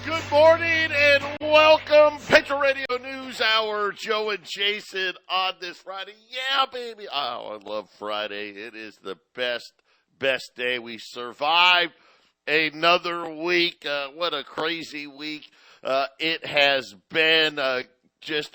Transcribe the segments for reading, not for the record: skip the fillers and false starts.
Good morning and welcome. Patriot Radio News Hour. Joe and Jason on this Friday. Yeah, baby. Oh, I love Friday. It is the best day. We survived another week. What a crazy week it has been. I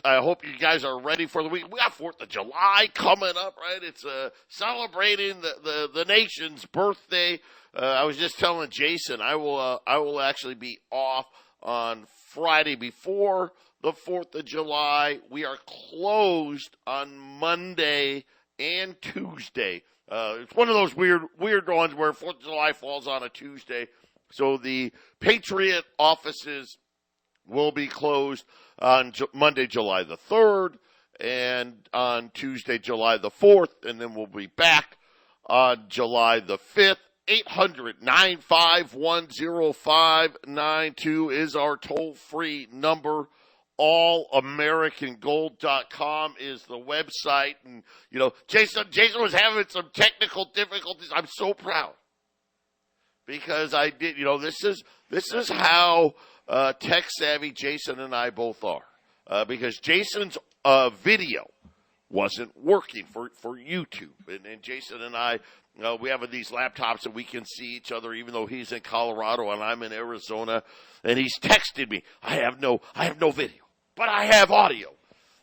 hope you guys are ready for the week. We got 4th of July coming up, right? It's celebrating the nation's birthday. I was just telling Jason I will actually be off on Friday before the 4th of July. We are closed on Monday and Tuesday. It's one of those weird ones where 4th of July falls on a Tuesday. So the Patriot offices will be closed on Monday, July the 3rd, and on Tuesday, July the 4th, and then we'll be back on July the 5th. 800-951-0592 is our toll-free number. AllAmericanGold.com is the website. And, you know, Jason was having some technical difficulties. I'm so proud because I did, you know, this is how tech-savvy Jason and I both are. Because Jason's video wasn't working for YouTube. And Jason and I, we have these laptops and we can see each other even though he's in Colorado and I'm in Arizona. And he's texted me, I have no video, but I have audio.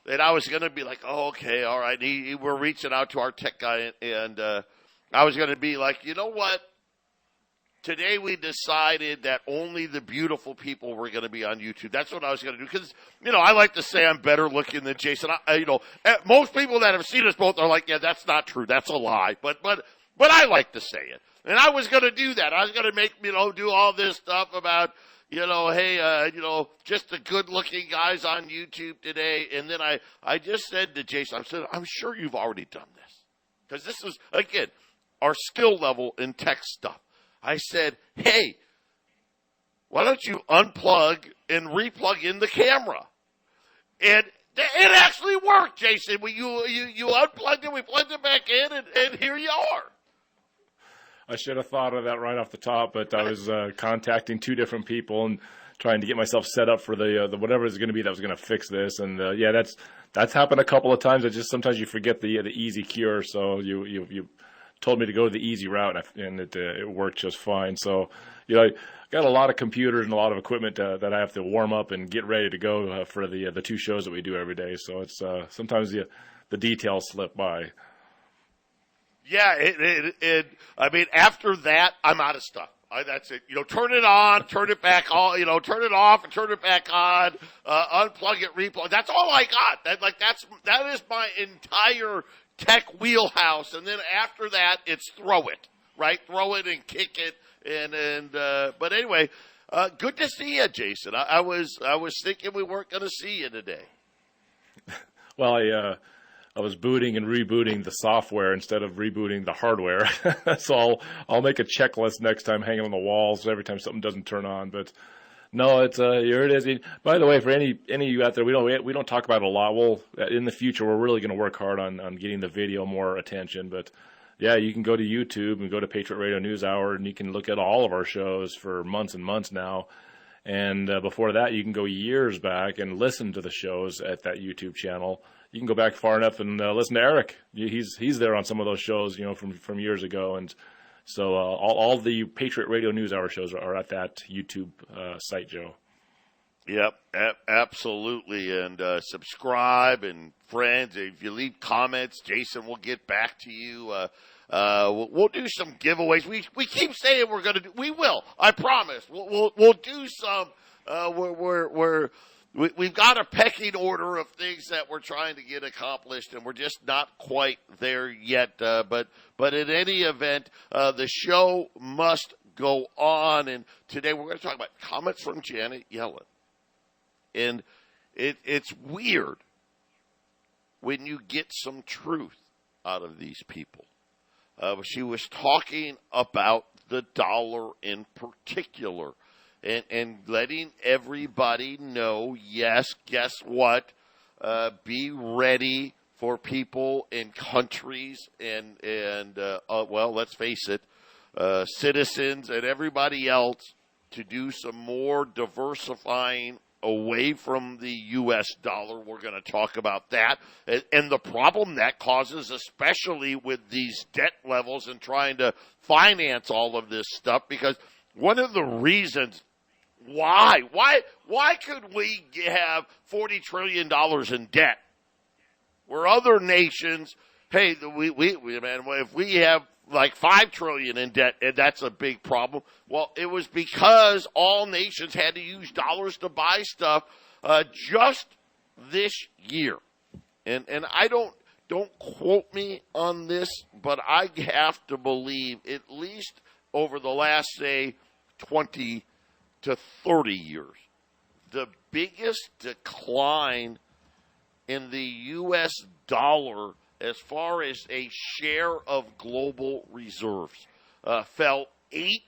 And I was going to be like, oh, okay, all right. We're reaching out to our tech guy, and I was going to be like, you know what? Today we decided that only the beautiful people were going to be on YouTube. That's what I was going to do because, you know, I like to say I'm better looking than Jason. Most people that have seen us both are like, yeah, that's not true. That's a lie. But I like to say it. And I was going to do that. I was going to make, do all this stuff about, hey, just the good-looking guys on YouTube today. And then I just said to Jason, I said, I'm sure you've already done this. Because this is, again, our skill level in tech stuff. I said, hey, why don't you unplug and replug in the camera? And it actually worked, Jason. You unplugged it, we plugged it back in, and here you are. I should have thought of that right off the top, but I was contacting 2 different people and trying to get myself set up for the whatever it's going to be that was going to fix this. And yeah, that's happened a couple of times. Sometimes you forget the easy cure. So you told me to go to the easy route, and it worked just fine. So, I got a lot of computers and a lot of equipment that I have to warm up and get ready to go for the 2 shows that we do every day. So it's sometimes the details slip by. Yeah, after that, I'm out of stuff. That's it. Turn it on, turn it back on, turn it off and turn it back on, unplug it, replug. That's all I got. That is my entire tech wheelhouse. And then after that, it's throw it, right? Throw it and kick it. But anyway, good to see you, Jason. I was thinking we weren't going to see you today. Well, I was booting and rebooting the software instead of rebooting the hardware. So I'll make a checklist next time hanging on the walls every time something doesn't turn on. But no, it's here it is. By the way, for any of you out there, we don't talk about it a lot. In the future, we're really going to work hard on getting the video more attention. But yeah, you can go to YouTube and go to Patriot Radio News Hour, and you can look at all of our shows for months and months now. And before that, you can go years back and listen to the shows at that YouTube channel. You can go back far enough and listen to Eric. He's there on some of those shows, from years ago. And so all the Patriot Radio News Hour shows are at that YouTube site, Joe. Yep, absolutely. And subscribe, and friends, if you leave comments, Jason will get back to you. We'll do some giveaways. We keep saying we're going to do. We will. I promise. We'll do some. We've got a pecking order of things that we're trying to get accomplished, and we're just not quite there yet. But in any event, the show must go on. And today we're going to talk about comments from Janet Yellen. And it's weird when you get some truth out of these people. She was talking about the dollar in particular. And letting everybody know, yes, guess what? Be ready for people in countries and let's face it, citizens and everybody else to do some more diversifying away from the U.S. dollar. We're going to talk about that and the problem that causes, especially with these debt levels and trying to finance all of this stuff, because one of the reasons why could we have $40 trillion in debt where other nations, hey, man, if we have like $5 trillion in debt, and that's a big problem. Well, it was because all nations had to use dollars to buy stuff just this year. And I don't quote me on this, but I have to believe at least over the last, say, 20 to 30 years, the biggest decline in the U.S. dollar as far as a share of global reserves fell 8%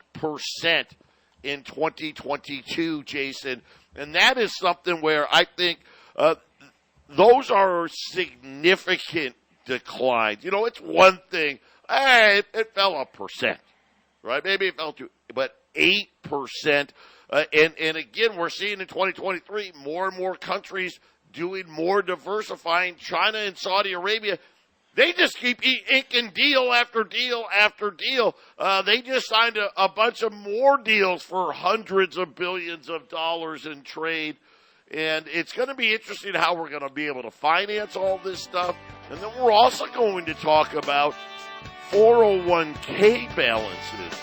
in 2022, Jason. And that is something where I think those are significant declines. You know, it's one thing, it fell 1%, right? Maybe it fell 2%, but 8%. And again, we're seeing in 2023 more and more countries doing more diversifying. China and Saudi Arabia, they just keep inking deal after deal after deal. They just signed a bunch of more deals for hundreds of billions of dollars in trade. And it's going to be interesting how we're going to be able to finance all this stuff. And then we're also going to talk about 401k balances.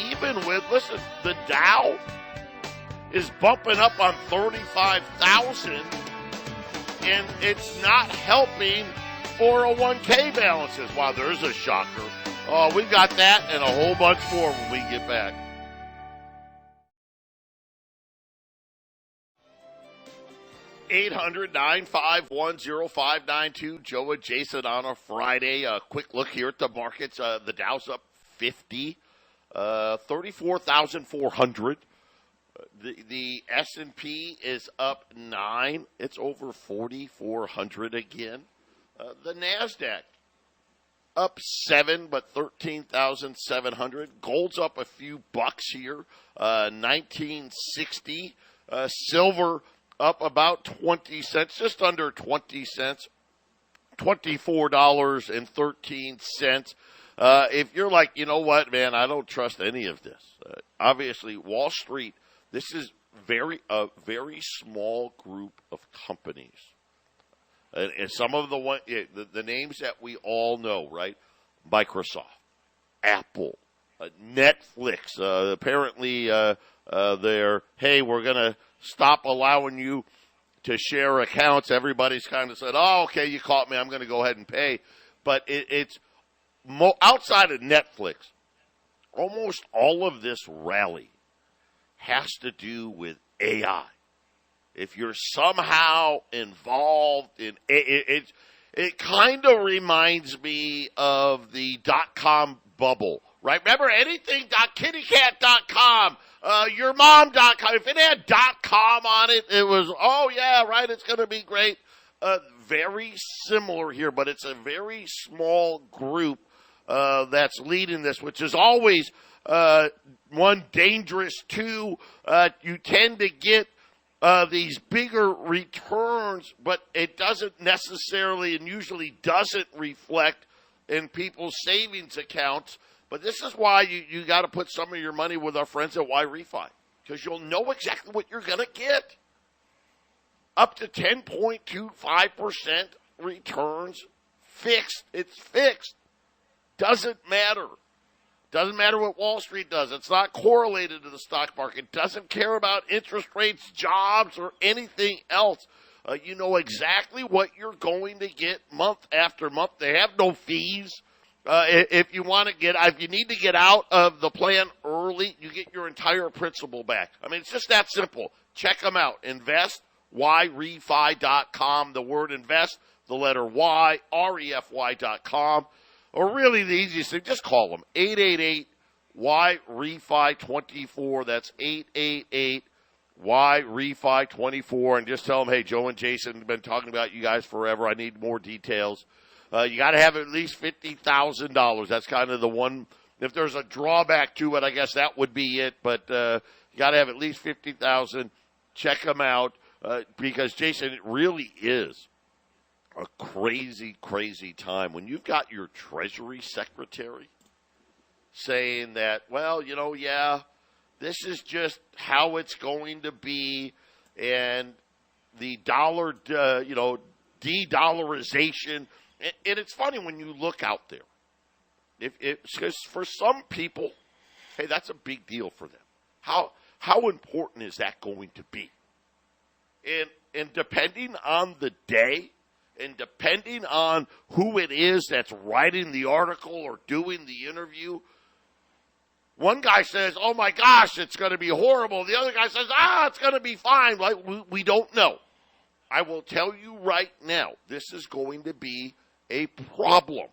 Even with, listen, the Dow is bumping up on 35,000, and it's not helping 401k balances. Wow, there's a shocker. Oh, we've got that and a whole bunch more when we get back. (800-951-0592). Joe and Jason on a Friday. A quick look here at the markets. The Dow's up 50, 34,400. The S&P is up 9. It's over 4,400 again. The NASDAQ up 7, but 13,700. Gold's up a few bucks here, 1960. Silver up about 20 cents, just under 20 cents, $24.13. If you're like, you know what, man, I don't trust any of this. Obviously, Wall Street, this is a very small group of companies. And some of the names that we all know, right? Microsoft, Apple, Netflix. Apparently, they're, hey, we're going to stop allowing you to share accounts. Everybody's kind of said, oh, okay, you caught me. I'm going to go ahead and pay. But it's outside of Netflix, almost all of this rally has to do with AI. If you're somehow involved in it, it kind of reminds me of the .com bubble, right? Remember anything.kittycat.com, yourmom.com. If it had .com on it, it was, oh yeah, right, it's going to be great. Very similar here, but it's a very small group that's leading this, which is always one, dangerous. Two, you tend to get these bigger returns, but it doesn't necessarily and usually doesn't reflect in people's savings accounts. But this is why you got to put some of your money with our friends at Y-Refi, because you'll know exactly what you're going to get. Up to 10.25% returns, fixed. It's fixed. Doesn't matter. Doesn't matter what Wall Street does. It's not correlated to the stock market. Doesn't care about interest rates, jobs, or anything else. You know exactly what you're going to get month after month. They have no fees. If you need to get out of the plan early, you get your entire principal back. I mean, it's just that simple. Check them out. InvestYRefi.com. The word invest, the letter Y, REFY.com. Or really the easiest thing, just call them, 888-Y-REFI-24. That's 888-Y-REFI-24. And just tell them, hey, Joe and Jason have been talking about you guys forever. I need more details. You got to have at least $50,000. That's kind of the one If there's a drawback to it, I guess that would be it. But you got to have at least 50,000. Check them out because, Jason, it really is a crazy, crazy time when you've got your Treasury Secretary saying that, well, this is just how it's going to be, and the dollar, de-dollarization. And it's funny when you look out there. Because for some people, hey, that's a big deal for them. How important is that going to be? And depending on the day, and depending on who it is that's writing the article or doing the interview, one guy says, oh my gosh, it's going to be horrible. The other guy says, it's going to be fine. Like, we don't know. I will tell you right now, this is going to be a problem.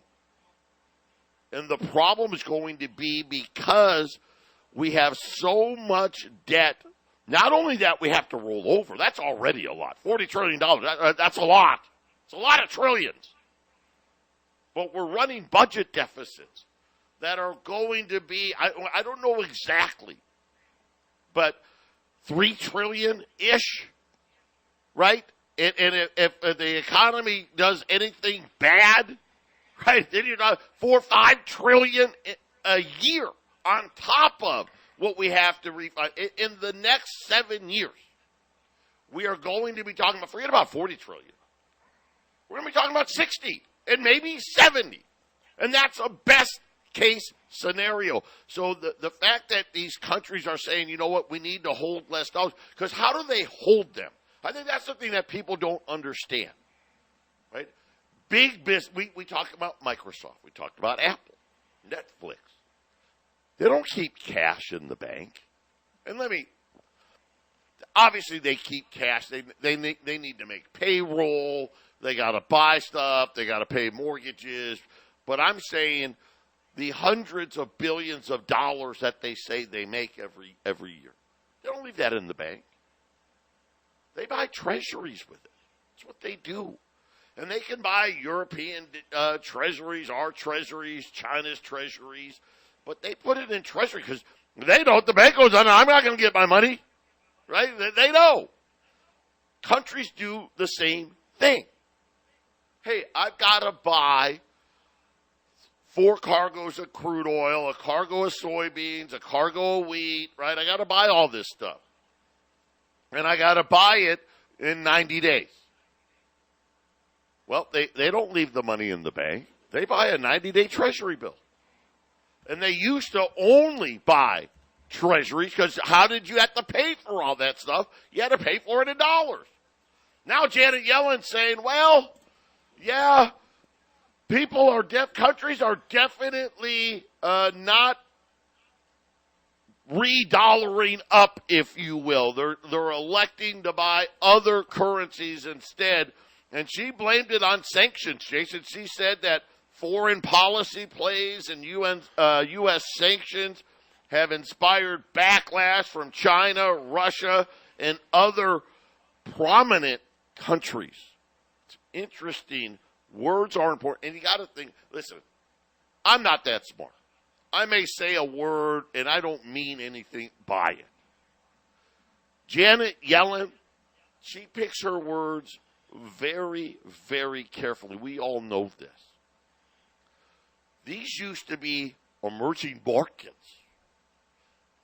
And the problem is going to be because we have so much debt. Not only that we have to roll over, that's already a lot. $40 trillion, that's a lot. It's a lot of trillions. But we're running budget deficits that are going to be, I don't know exactly, but $3 trillion-ish, right? And if the economy does anything bad, right, then you're not $4 or $5 trillion a year on top of what we have to refund. In the next 7 years, we are going to be talking about, forget about $40 trillion. We're going to be talking about 60 and maybe 70. And that's a best case scenario. So the fact that these countries are saying, you know what, we need to hold less dollars, because how do they hold them? I think that's something that people don't understand, right? Big business, we talked about Microsoft, we talked about Apple, Netflix. They don't keep cash in the bank. And obviously they keep cash. They need to make payroll. They got to buy stuff. They got to pay mortgages. But I'm saying the hundreds of billions of dollars that they say they make every year, they don't leave that in the bank. They buy treasuries with it. That's what they do. And they can buy European treasuries, our treasuries, China's treasuries. But they put it in treasury because they know if the bank goes under, I'm not going to get my money. Right? They know. Countries do the same thing. Hey, I've got to buy 4 cargoes of crude oil, a cargo of soybeans, a cargo of wheat, right? I got to buy all this stuff. And I got to buy it in 90 days. Well, they don't leave the money in the bank. They buy a 90-day treasury bill. And they used to only buy treasuries because how did you have to pay for all that stuff? You had to pay for it in dollars. Now Janet Yellen's saying, well, yeah, countries are definitely not re-dollaring up, if you will. They're electing to buy other currencies instead. And she blamed it on sanctions, Jason. She said that foreign policy plays and U.S. sanctions have inspired backlash from China, Russia, and other prominent countries. It's interesting. Words are important. And you got to think, listen, I'm not that smart. I may say a word and I don't mean anything by it. Janet Yellen, she picks her words very, very carefully. We all know this. These used to be emerging markets,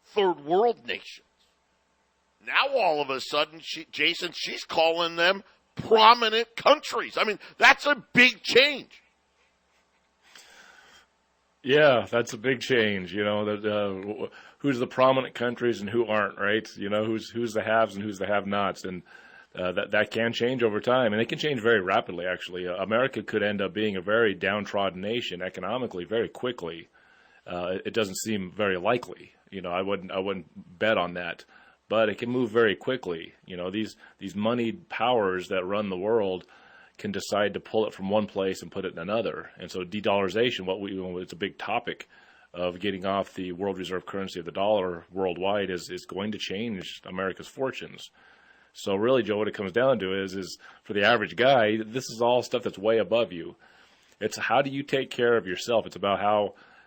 third world nations. Now all of a sudden, she's calling them prominent countries. I mean, that's a big change. Yeah, that's a big change. Who's the prominent countries and who aren't, right? Who's the haves and who's the have-nots, and that can change over time, and it can change very rapidly. Actually, America could end up being a very downtrodden nation economically very quickly. It doesn't seem very likely. I wouldn't bet on that, but it can move very quickly. These moneyed powers that run the world can decide to pull it from one place and put it in another. And so de-dollarization, it's a big topic of getting off the world reserve currency of the dollar worldwide is going to change America's fortunes. So really, Joe, what it comes down to is for the average guy, this is all stuff that's way above you. It's how do you take care of yourself? It's about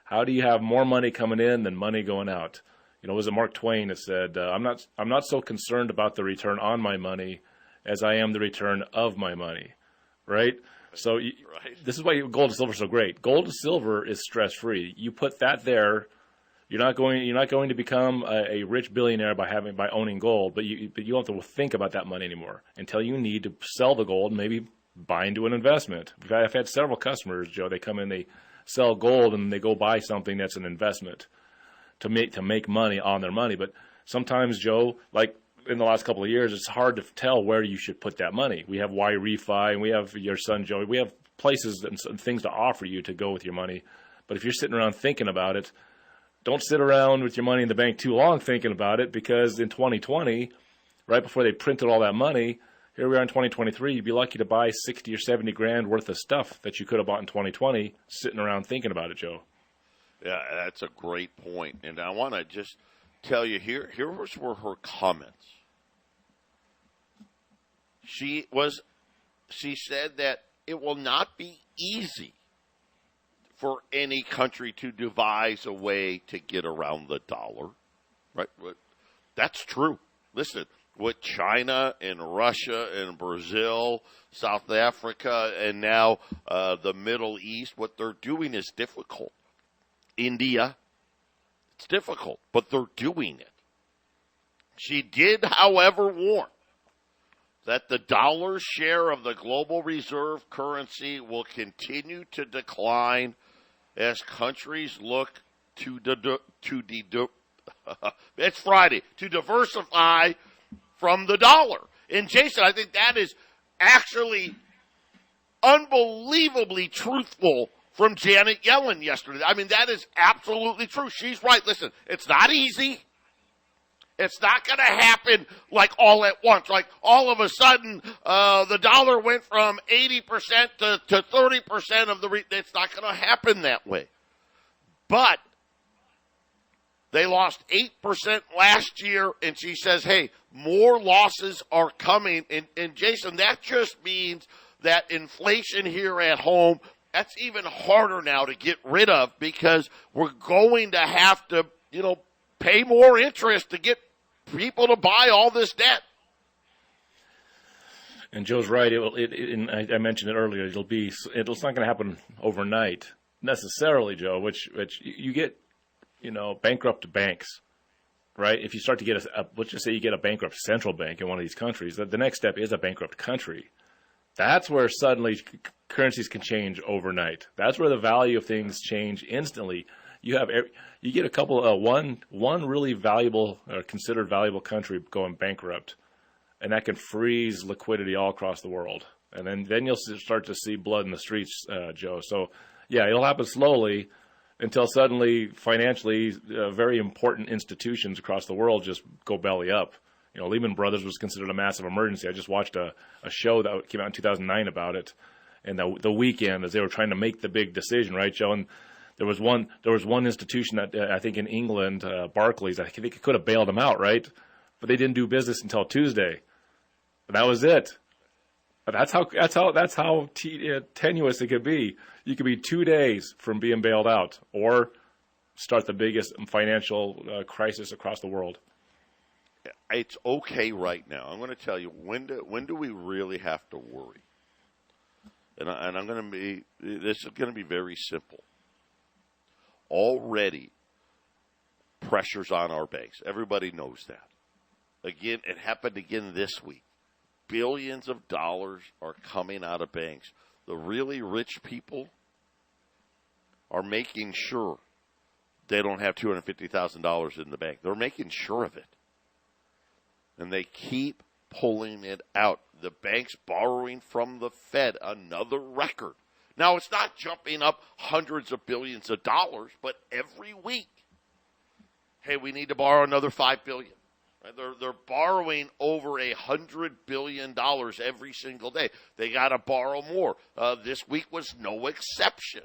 How do you have more money coming in than money going out? Was it Mark Twain that said, I'm not so concerned about the return on my money as I am the return of my money, right? So this is why gold and silver is so great. Gold and silver is stress-free. You put that there, you're not going to become a rich billionaire by owning gold, but you don't have to think about that money anymore until you need to sell the gold and maybe buy into an investment. I've had several customers, Joe. They come in, they sell gold, and they go buy something that's an investment to make money on their money. But sometimes, Joe, like in the last couple of years, it's hard to tell where you should put that money. We have Y-Refi, and we have your son, Joey. We have places and things to offer you to go with your money. But if you're sitting around thinking about it, don't sit around with your money in the bank too long thinking about it, because in 2020, right before they printed all that money, here we are in 2023, you'd be lucky to buy 60 or 70 grand worth of stuff that you could have bought in 2020 sitting around thinking about it, Joe. Yeah, that's a great point. And I want to just tell you, here were her comments. She said that it will not be easy for any country to devise a way to get around the dollar, right? That's true. Listen, with China and Russia and Brazil, South Africa, and now the Middle East, what they're doing is difficult. India, it's difficult, but they're doing it. She did, however, warn that the dollar's share of the global reserve currency will continue to decline as countries look to it's Friday, to diversify from the dollar. And Jason, I think that is actually unbelievably truthful from Janet Yellen yesterday. I mean, that is absolutely true. She's right. Listen, it's not easy. It's not going to happen like all at once. Like all of a sudden, the dollar went from 80% to 30% of the it's not going to happen that way. But they lost 8% last year, and she says, hey, more losses are coming. And Jason, that just means that inflation here at home, that's even harder now to get rid of, because we're going to have to, pay more interest to get people to buy all this debt. And Joe's right. I mentioned it earlier. It's not going to happen overnight necessarily, Joe. Which you get, bankrupt banks, right? If you start to get let's just say you get a bankrupt central bank in one of these countries, the next step is a bankrupt country. That's where suddenly currencies can change overnight. That's where the value of things change instantly. You get a couple one really valuable or considered valuable country going bankrupt, and that can freeze liquidity all across the world. And then you'll start to see blood in the streets, Joe. So yeah, it'll happen slowly until suddenly financially very important institutions across the world just go belly up. Lehman Brothers was considered a massive emergency. I just watched a show that came out in 2009 about it, and the weekend as they were trying to make the big decision, right, Joe? And there was one institution that I think in England, Barclays, I think it could have bailed them out, right? But they didn't do business until Tuesday. And that was it. But that's how tenuous it could be. You could be 2 days from being bailed out, or start the biggest financial crisis across the world. It's okay right now. I'm going to tell you, when do we really have to worry? And I'm going to be, this is going to be very simple. Already, pressure's on our banks. Everybody knows that. Again, it happened again this week. Billions of dollars are coming out of banks. The really rich people are making sure they don't have $250,000 in the bank. They're making sure of it. And they keep pulling it out. The bank's borrowing from the Fed, another record. Now, it's not jumping up hundreds of billions of dollars, but every week, hey, we need to borrow another $5 billion. They're borrowing over $100 billion every single day. They got to borrow more. This week was no exception.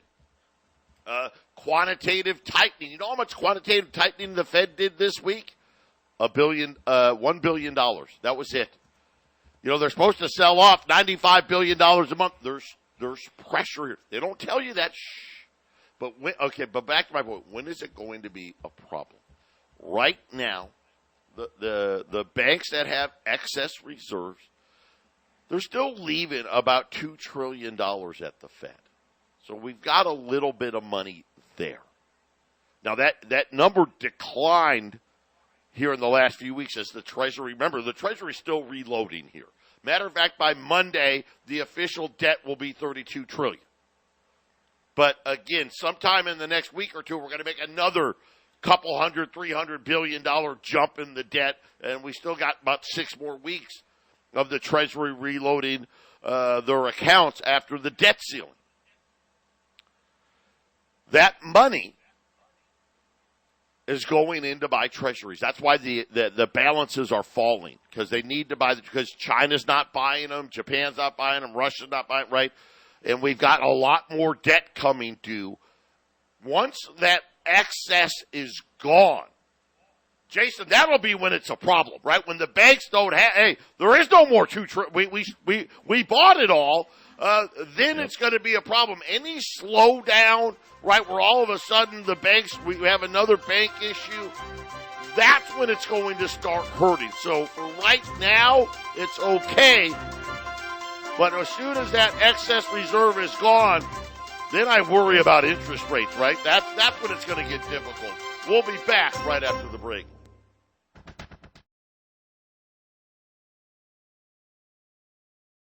Quantitative tightening. You know how much quantitative tightening the Fed did this week? $1 billion. That was it. They're supposed to sell off $95 billion a month. There's pressure. They don't tell you that. Shh. But but back to my point. When is it going to be a problem? Right now, the banks that have excess reserves, they're still leaving about $2 trillion at the Fed. So we've got a little bit of money there. Now that number declined here in the last few weeks as the Treasury, remember, the Treasury is still reloading here. Matter of fact, by Monday, the official debt will be $32 trillion. But again, sometime in the next week or two, we're going to make another couple $300 billion jump in the debt, and we still got about 6 more weeks of the Treasury reloading their accounts after the debt ceiling. That money is going in to buy treasuries. That's why the balances are falling, because they need to buy because China's not buying them, Japan's not buying them, Russia's not buying them, right? And we've got a lot more debt coming due. Once that excess is gone, Jason, that'll be when it's a problem, right? When the banks don't have, hey, there is no more we bought it all. Then it's going to be a problem. Any slowdown, right, where all of a sudden the banks, we have another bank issue, that's when it's going to start hurting. So for right now, it's okay. But as soon as that excess reserve is gone, then I worry about interest rates, right? That's when it's going to get difficult. We'll be back right after the break.